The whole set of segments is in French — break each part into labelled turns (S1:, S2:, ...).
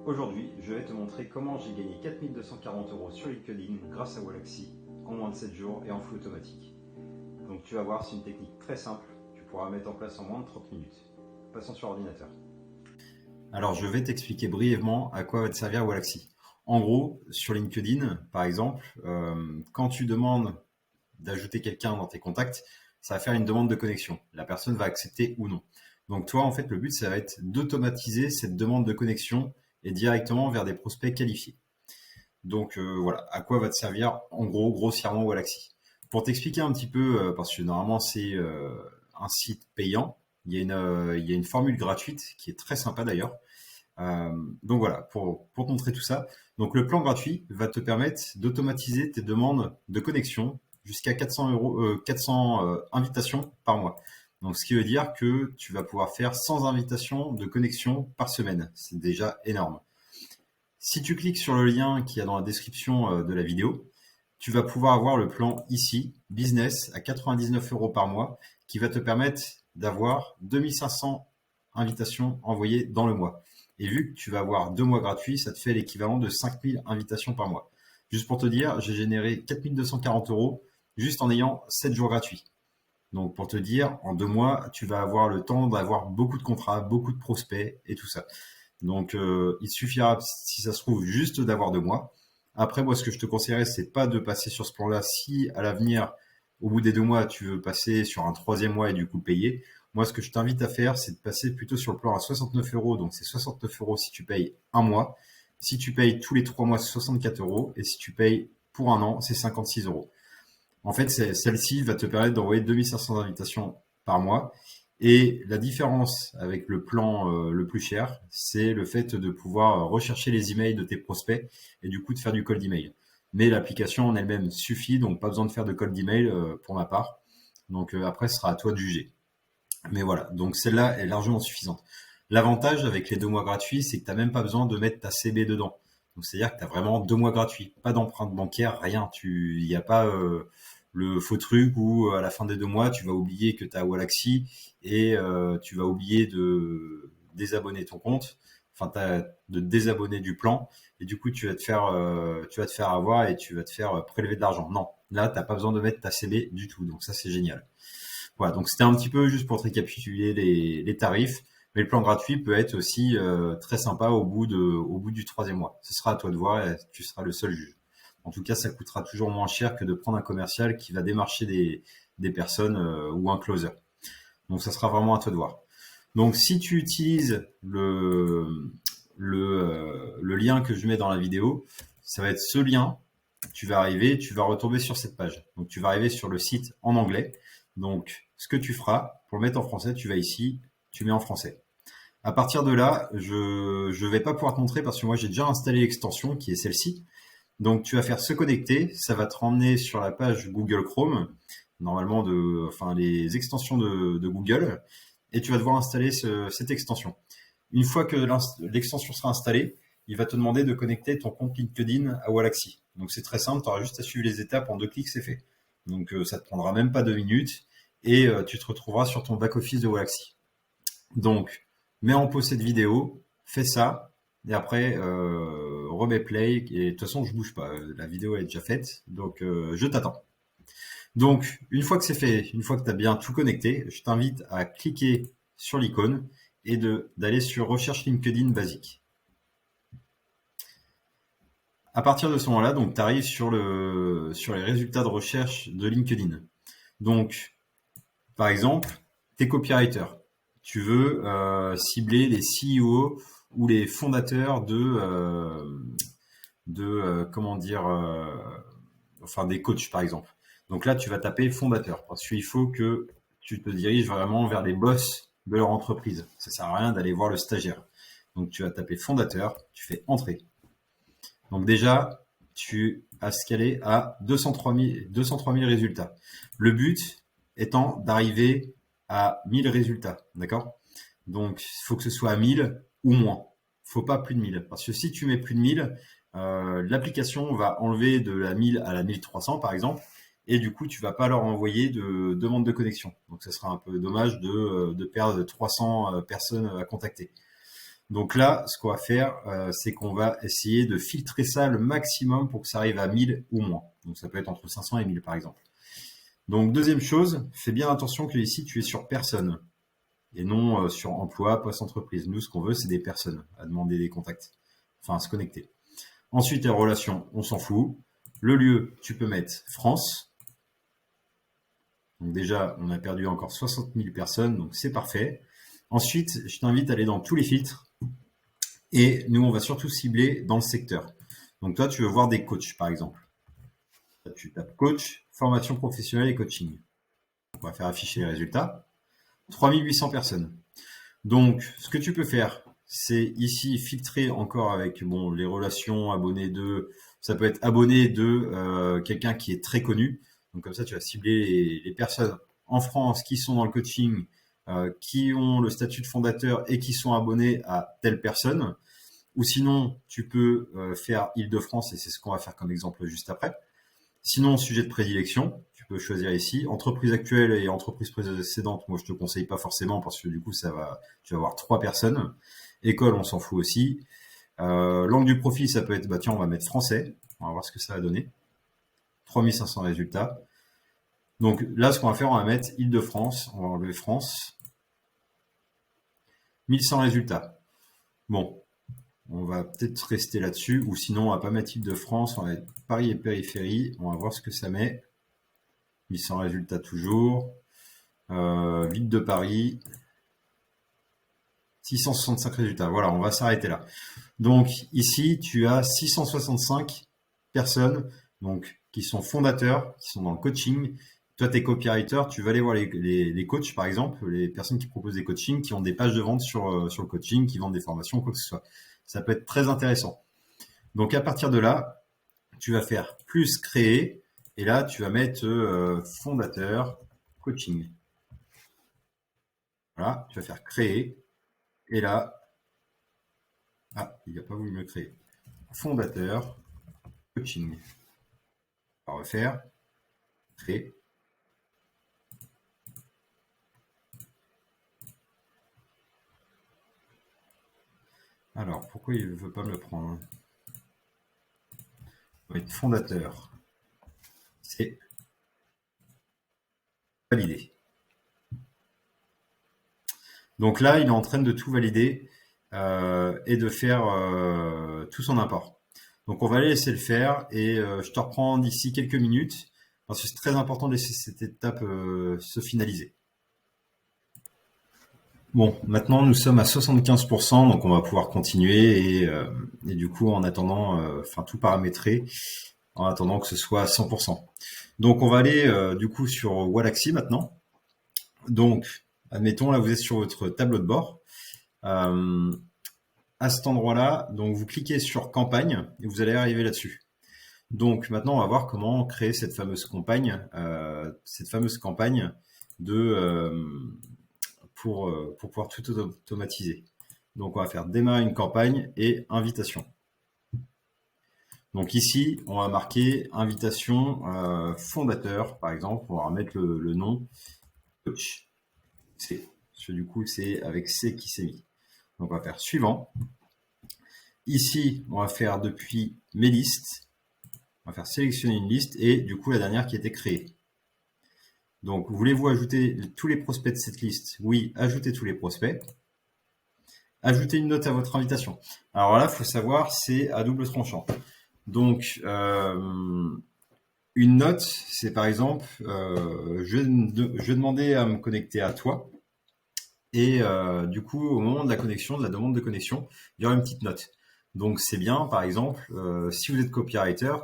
S1: Aujourd'hui, je vais te montrer comment j'ai gagné 4 240 € sur LinkedIn grâce à Wallaxy en moins de 7 jours et en flux automatique. Donc tu vas voir, c'est une technique très simple, tu pourras mettre en place en moins de 30 minutes. Passons sur l'ordinateur. Alors je vais t'expliquer brièvement à quoi va te servir Wallaxy. En gros, sur LinkedIn, par exemple, quand tu demandes d'ajouter quelqu'un dans tes contacts, ça va faire une demande de connexion. La personne va accepter ou non. Donc toi, en fait, le but, ça va être d'automatiser cette demande de connexion et directement vers des prospects qualifiés. Donc voilà, à quoi va te servir en gros, grossièrement Wallaxy. Pour t'expliquer un petit peu, parce que normalement c'est un site payant, il y a une formule gratuite qui est très sympa d'ailleurs. Donc voilà, pour te montrer tout ça. Donc le plan gratuit va te permettre d'automatiser tes demandes de connexion jusqu'à 400 invitations par mois. Donc ce qui veut dire que tu vas pouvoir faire 100 invitations de connexion par semaine. C'est déjà énorme. Si tu cliques sur le lien qu'il y a dans la description de la vidéo, tu vas pouvoir avoir le plan ici, business, à 99 € par mois, qui va te permettre d'avoir 2500 invitations envoyées dans le mois. Et vu que tu vas avoir 2 mois gratuits, ça te fait l'équivalent de 5000 invitations par mois. Juste pour te dire, j'ai généré 4240 € juste en ayant 7 jours gratuits. Donc pour te dire, en 2 mois, tu vas avoir le temps d'avoir beaucoup de contrats, beaucoup de prospects et tout ça. Donc il suffira, si ça se trouve, juste d'avoir 2 mois. Après, moi, ce que je te conseillerais, c'est pas de passer sur ce plan-là si à l'avenir, au bout des 2 mois, tu veux passer sur un troisième mois et du coup payer. Moi, ce que je t'invite à faire, c'est de passer plutôt sur le plan à 69 €. Donc, c'est 69 € si tu payes un mois. Si tu payes tous les 3 mois, c'est 64 €. Et si tu payes pour un an, c'est 56 €. En fait, celle-ci va te permettre d'envoyer 2500 invitations par mois. Et la différence avec le plan le plus cher, c'est le fait de pouvoir rechercher les emails de tes prospects et du coup de faire du cold email. Mais l'application en elle-même suffit, donc pas besoin de faire de cold email pour ma part. Donc après, ce sera à toi de juger. Mais voilà, donc celle-là est largement suffisante. L'avantage avec les 2 mois gratuits, c'est que tu n'as même pas besoin de mettre ta CB dedans. Donc c'est-à-dire que tu as vraiment 2 mois gratuits, pas d'empreinte bancaire, rien. Il n'y a pas le faux truc où à la fin des 2 mois, tu vas oublier que tu as Wallaxy et tu vas oublier de désabonner ton compte, de te désabonner du plan et du coup tu vas te faire avoir et tu vas te faire prélever de l'argent. Non, là tu n'as pas besoin de mettre ta CB du tout. Donc ça c'est génial. Voilà, donc c'était un petit peu juste pour te récapituler les tarifs, mais le plan gratuit peut être aussi très sympa au bout du troisième mois. Ce sera à toi de voir et tu seras le seul juge. En tout cas, ça coûtera toujours moins cher que de prendre un commercial qui va démarcher des personnes ou un closer. Donc ça sera vraiment à toi de voir. Donc si tu utilises le lien que je mets dans la vidéo, ça va être ce lien. Tu vas retomber sur cette page. Donc tu vas arriver sur le site en anglais. Donc ce que tu feras, pour le mettre en français, tu vas ici, tu mets en français. À partir de là, je vais pas pouvoir te montrer parce que moi j'ai déjà installé l'extension qui est celle-ci. Donc tu vas faire se connecter, ça va te ramener sur la page Google Chrome, normalement les extensions de Google, et tu vas devoir installer cette extension. Une fois que l'extension sera installée, il va te demander de connecter ton compte LinkedIn à Wallaxy. Donc c'est très simple, tu auras juste à suivre les étapes, en 2 clics, c'est fait. Donc ça te prendra même pas 2 minutes et tu te retrouveras sur ton back-office de Wallaxy. Donc, mets en pause cette vidéo, fais ça, et après remets play, et de toute façon je bouge pas, la vidéo est déjà faite, donc je t'attends. Donc, une fois que c'est fait, une fois que tu as bien tout connecté, je t'invite à cliquer sur l'icône et d'aller sur recherche LinkedIn basique. À partir de ce moment-là, donc tu arrives sur les résultats de recherche de LinkedIn. Donc, par exemple, t'es copywriter. Tu veux cibler les CEO ou les fondateurs comment dire, des coachs par exemple. Donc là, tu vas taper fondateur parce qu'il faut que tu te diriges vraiment vers les boss de leur entreprise. Ça sert à rien d'aller voir le stagiaire. Donc tu vas taper fondateur, tu fais entrée. Donc déjà, tu as scalé à 203 000 résultats. Le but étant d'arriver à 1000 résultats, d'accord? Donc, il faut que ce soit à 1000 ou moins. Faut pas plus de 1000. Parce que si tu mets plus de 1000, l'application va enlever de la 1000 à la 1300, par exemple, et du coup, tu vas pas leur envoyer de demande de connexion. Donc, ça sera un peu dommage de perdre 300 personnes à contacter.
S2: Donc là, ce qu'on va faire, c'est qu'on va essayer de filtrer ça le maximum pour que ça arrive à 1000 ou moins. Donc ça peut être entre 500 et 1000 par exemple. Donc deuxième chose, fais bien attention que ici tu es sur personne et non sur emploi, poste, entreprise. Nous, ce qu'on veut, c'est des personnes à demander des contacts, enfin à se connecter. Ensuite, les relations, on s'en fout. Le lieu, tu peux mettre France. Donc déjà, on a perdu encore 60 000 personnes, donc c'est parfait. Ensuite, je t'invite à aller dans tous les filtres. Et nous, on va surtout cibler dans le secteur. Donc toi, tu veux voir des coachs, par exemple. Tu tapes coach, formation professionnelle et coaching. On va faire afficher les résultats. 3800 personnes. Donc, ce que tu peux faire, c'est ici filtrer encore avec les relations, abonnés de, ça peut être abonné de quelqu'un qui est très connu. Donc comme ça, tu vas cibler les personnes en France qui sont dans le coaching, qui ont le statut de fondateur et qui sont abonnés à telle personne. Ou sinon, tu peux faire Île-de-France et c'est ce qu'on va faire comme exemple juste après. Sinon, sujet de prédilection, tu peux choisir ici. Entreprise actuelle et entreprise précédente, moi je te conseille pas forcément parce que du coup tu vas avoir 3 personnes. École, on s'en fout aussi. Langue du profil, ça peut être, tiens, on va mettre français. On va voir ce que ça va donner. 3500 résultats. Donc là, ce qu'on va faire, on va mettre Île-de-France. On va enlever France. 1100 résultats. Bon, on va peut-être rester là-dessus. Ou sinon, on va pas mettre Île-de-France. On va mettre Paris et périphérie. On va voir ce que ça met. 1100 résultats toujours. Ville de Paris. 665 résultats. Voilà, on va s'arrêter là. Donc ici, tu as 665 personnes donc qui sont fondateurs, qui sont dans le coaching. Toi, t'es copywriter, tu vas aller voir les coachs, par exemple, les personnes qui proposent des coachings, qui ont des pages de vente sur le coaching, qui vendent des formations, quoi que ce soit. Ça peut être très intéressant. Donc à partir de là, tu vas faire plus créer, et là, tu vas mettre fondateur coaching. Voilà, tu vas faire créer, et là, il n'a pas voulu me créer. Fondateur coaching. On va refaire. Créer. Alors, pourquoi il ne veut pas me le prendre? On va être fondateur. C'est validé. Donc là, il est en train de tout valider et de faire tout son import. Donc on va laisser le faire et je te reprends d'ici quelques minutes parce que c'est très important de laisser cette étape se finaliser. Bon, maintenant nous sommes à 75%, donc on va pouvoir continuer et du coup en attendant, tout paramétrer, en attendant que ce soit à 100%. Donc on va aller du coup sur Wallaxy maintenant. Donc, admettons là vous êtes sur votre tableau de bord. À cet endroit-là, donc vous cliquez sur campagne et vous allez arriver là-dessus. Donc maintenant, on va voir comment créer cette fameuse campagne pour pouvoir tout automatiser. Donc on va faire démarrer une campagne et invitation. Donc ici, on va marquer invitation fondateur, par exemple, on va mettre le nom coach. C. Parce que du coup, c'est avec C qui s'est mis. Donc on va faire suivant. Ici, on va faire depuis mes listes. On va faire sélectionner une liste et du coup la dernière qui a été créée. Donc, voulez-vous ajouter tous les prospects de cette liste? Oui, ajoutez tous les prospects. Ajoutez une note à votre invitation. Alors là, il faut savoir, c'est à double tranchant. Donc, une note, c'est par exemple, je vais demander à me connecter à toi. Et du coup, au moment de la connexion, de la demande de connexion, il y aura une petite note. Donc, c'est bien, par exemple, si vous êtes copywriter,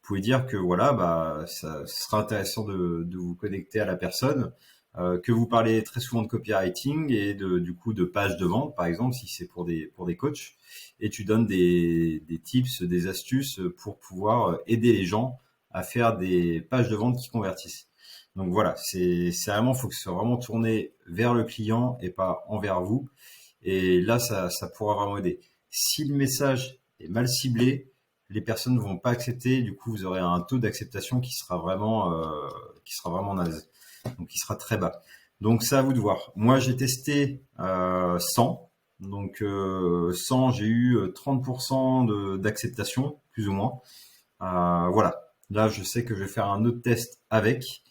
S2: vous pouvez dire que voilà, ça sera intéressant de vous connecter à la personne, que vous parlez très souvent de copywriting et du coup de pages de vente, par exemple, si c'est pour des coachs, et tu donnes des tips, des astuces pour pouvoir aider les gens à faire des pages de vente qui convertissent. Donc voilà, c'est vraiment, faut que ce soit vraiment tourné vers le client et pas envers vous. Et là, ça pourra vraiment aider. Si le message est mal ciblé, les personnes ne vont pas accepter. Du coup, vous aurez un taux d'acceptation qui sera vraiment naze. Donc, qui sera très bas. Donc, ça à vous de voir. Moi, j'ai testé 100. Donc 100, j'ai eu 30% d'acceptation, plus ou moins. Voilà. Là, je sais que je vais faire un autre test avec.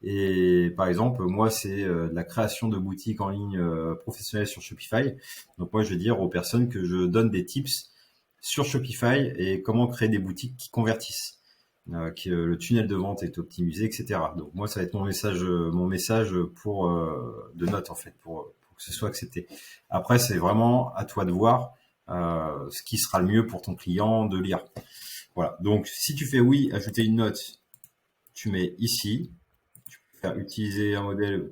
S2: Et par exemple, moi, c'est de la création de boutiques en ligne professionnelles sur Shopify. Donc moi, je vais dire aux personnes que je donne des tips sur Shopify et comment créer des boutiques qui convertissent, que le tunnel de vente est optimisé, etc. Donc moi, ça va être mon message pour de note en fait, pour que ce soit accepté. Après, c'est vraiment à toi de voir ce qui sera le mieux pour ton client de lire. Voilà. Donc, si tu fais oui, ajouter une note, tu mets ici. Tu peux faire utiliser un modèle.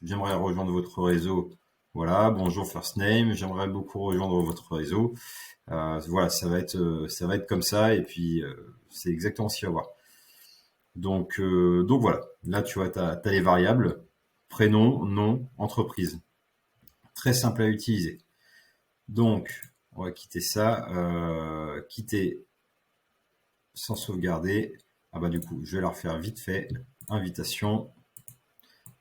S2: J'aimerais rejoindre votre réseau. Voilà. Bonjour first name. J'aimerais beaucoup rejoindre votre réseau. Voilà, ça va être comme ça. Et puis, c'est exactement ce qu'il va y avoir. Donc voilà. Là, tu vois, t'as les variables. Prénom, nom, entreprise. Très simple à utiliser. Donc, on va quitter ça. Quitter sans sauvegarder. Ah bah du coup, je vais la refaire vite fait. Invitation.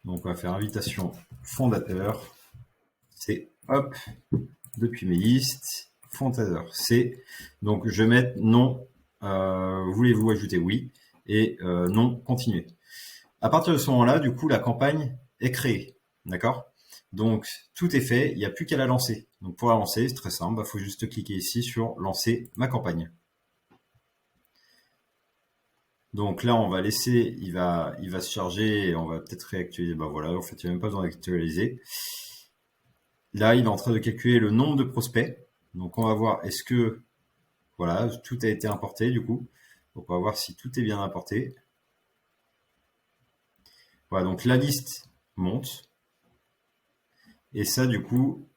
S2: Donc on va faire invitation fondateur. C'est hop, depuis mes listes, fondateur. C'est donc je vais mettre non. Voulez-vous ajouter oui et non continuer. À partir de ce moment-là, du coup, la campagne est créée. D'accord? Donc tout est fait, il n'y a plus qu'à la lancer. Donc pour la lancer, c'est très simple, il faut juste cliquer ici sur lancer ma campagne. Donc là, on va laisser, il va se charger et on va peut-être réactualiser. Bah voilà, en fait, il n'y a même pas besoin d'actualiser. Là, il est en train de calculer le nombre de prospects. Donc on va voir est-ce que, voilà, tout a été importé du coup. Donc on va voir si tout est bien importé. Voilà, donc la liste monte. Et ça, du coup,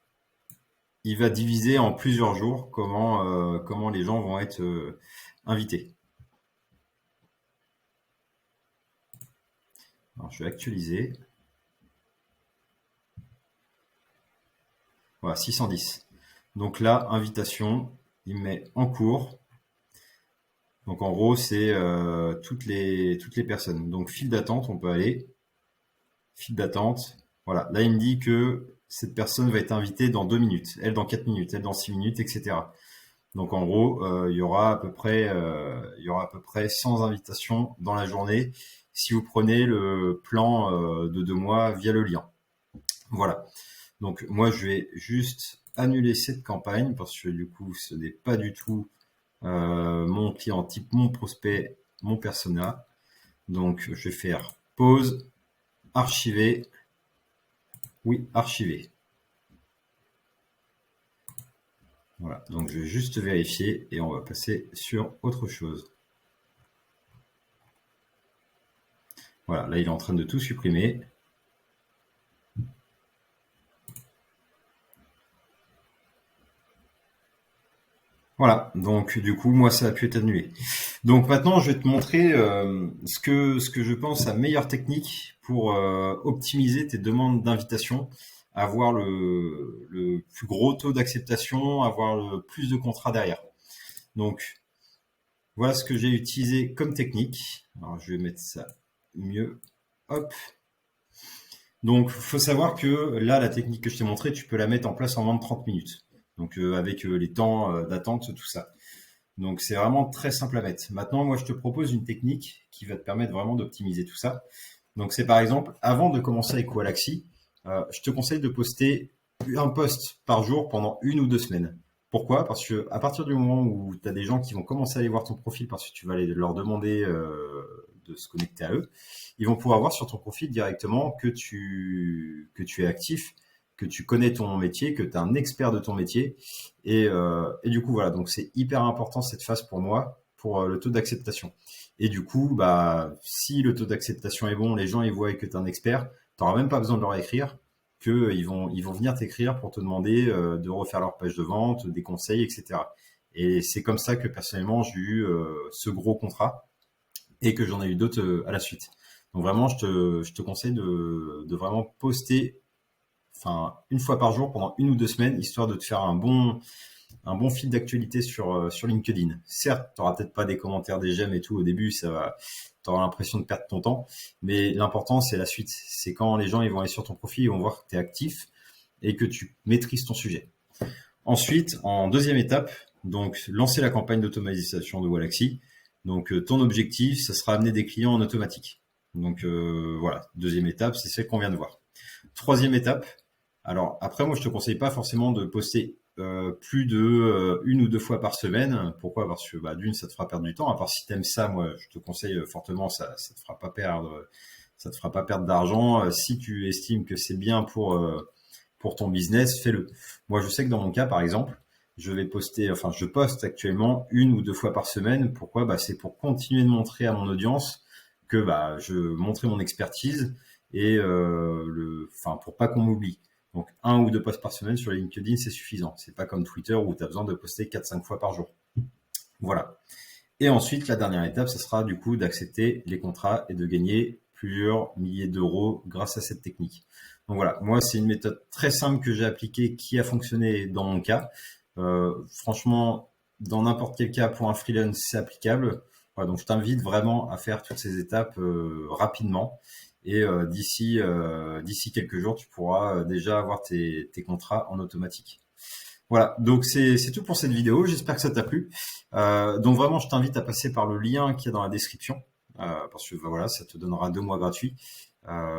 S2: il va diviser en plusieurs jours comment les gens vont être invités. Alors, je vais actualiser. Voilà, 610. Donc là, invitation, il met en cours. Donc en gros, c'est toutes les personnes. Donc file d'attente, on peut aller. File d'attente. Voilà, là il me dit que cette personne va être invitée dans 2 minutes, elle dans 4 minutes, elle dans 6 minutes, etc. Donc en gros, il y aura à peu près 100 invitations dans la journée si vous prenez le plan de 2 mois via le lien. Voilà. Donc moi je vais juste annuler cette campagne parce que du coup ce n'est pas du tout mon client type, mon prospect, mon persona. Donc je vais faire pause, archiver, oui, archiver. Voilà, donc je vais juste vérifier et on va passer sur autre chose. Voilà, là il est en train de tout supprimer. Voilà, donc du coup, moi, ça a pu être annulé. Donc maintenant, je vais te montrer ce que je pense la meilleure technique pour optimiser tes demandes d'invitation, avoir le plus gros taux d'acceptation, avoir le plus de contrats derrière. Donc, voilà ce que j'ai utilisé comme technique. Alors, je vais mettre ça mieux. Hop. Donc, faut savoir que là, la technique que je t'ai montrée, tu peux la mettre en place en moins de 30 minutes. Donc, avec les temps d'attente, tout ça. Donc, c'est vraiment très simple à mettre. Maintenant, moi, je te propose une technique qui va te permettre vraiment d'optimiser tout ça. Donc, c'est par exemple, avant de commencer avec Wallaxy, je te conseille de poster un post par jour pendant 1 ou 2 semaines. Pourquoi? Parce que à partir du moment où tu as des gens qui vont commencer à aller voir ton profil parce que tu vas aller leur demander de se connecter à eux, ils vont pouvoir voir sur ton profil directement que tu es actif, que tu connais ton métier, que tu es un expert de ton métier. Et du coup, voilà, donc c'est hyper important cette phase pour moi, pour le taux d'acceptation. Et du coup, bah, si le taux d'acceptation est bon, les gens ils voient que tu es un expert, tu n'auras même pas besoin de leur écrire, qu'ils vont venir t'écrire pour te demander de refaire leur page de vente, des conseils, etc. Et c'est comme ça que personnellement j'ai eu ce gros contrat et que j'en ai eu d'autres à la suite. Donc vraiment, je te conseille de vraiment poster, enfin, 1 fois par jour pendant 1 ou 2 semaines, histoire de te faire un bon fil d'actualité sur LinkedIn. Certes, tu n'auras peut-être pas des commentaires, des j'aime et tout au début, tu auras l'impression de perdre ton temps, mais l'important, c'est la suite. C'est quand les gens ils vont aller sur ton profil, ils vont voir que tu es actif et que tu maîtrises ton sujet. Ensuite, en deuxième étape, donc lancer la campagne d'automatisation de Wallaxy. Donc ton objectif, ça sera amener des clients en automatique. Donc voilà, deuxième étape, c'est celle qu'on vient de voir. Troisième étape, alors après moi je te conseille pas forcément de poster plus de une ou deux fois par semaine. Pourquoi? Parce que d'une, ça te fera perdre du temps. À part si t'aimes ça, moi je te conseille fortement, ça te fera pas perdre, ça te fera pas perdre d'argent. Si tu estimes que c'est bien pour ton business, fais-le. Moi je sais que dans mon cas par exemple, je poste actuellement une ou deux fois par semaine. Pourquoi? C'est pour continuer de montrer à mon audience que je montrais mon expertise et pour pas qu'on m'oublie. Donc, un ou deux posts par semaine sur LinkedIn, c'est suffisant. C'est pas comme Twitter où tu as besoin de poster 4-5 fois par jour. Voilà. Et ensuite, la dernière étape, ce sera du coup d'accepter les contrats et de gagner plusieurs milliers d'euros grâce à cette technique. Donc voilà, moi, c'est une méthode très simple que j'ai appliquée qui a fonctionné dans mon cas. Franchement, dans n'importe quel cas pour un freelance, c'est applicable. Voilà, donc je t'invite vraiment à faire toutes ces étapes rapidement. Et d'ici quelques jours, tu pourras déjà avoir tes contrats en automatique. Voilà, donc c'est tout pour cette vidéo. J'espère que ça t'a plu. Donc vraiment, je t'invite à passer par le lien qui est dans la description, parce que voilà, ça te donnera 2 mois gratuits.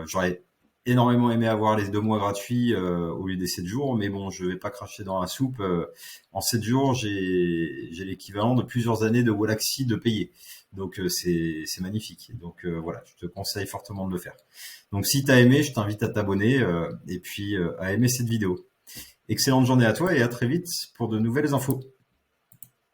S2: J'aurais énormément aimé avoir les 2 mois gratuits au lieu des 7 jours, mais bon, je vais pas cracher dans la soupe. En 7 jours, j'ai l'équivalent de plusieurs années de Wallaxy de payer. Donc c'est magnifique. Donc voilà, je te conseille fortement de le faire. Donc si tu as aimé, je t'invite à t'abonner et puis à aimer cette vidéo. Excellente journée à toi et à très vite pour de nouvelles infos.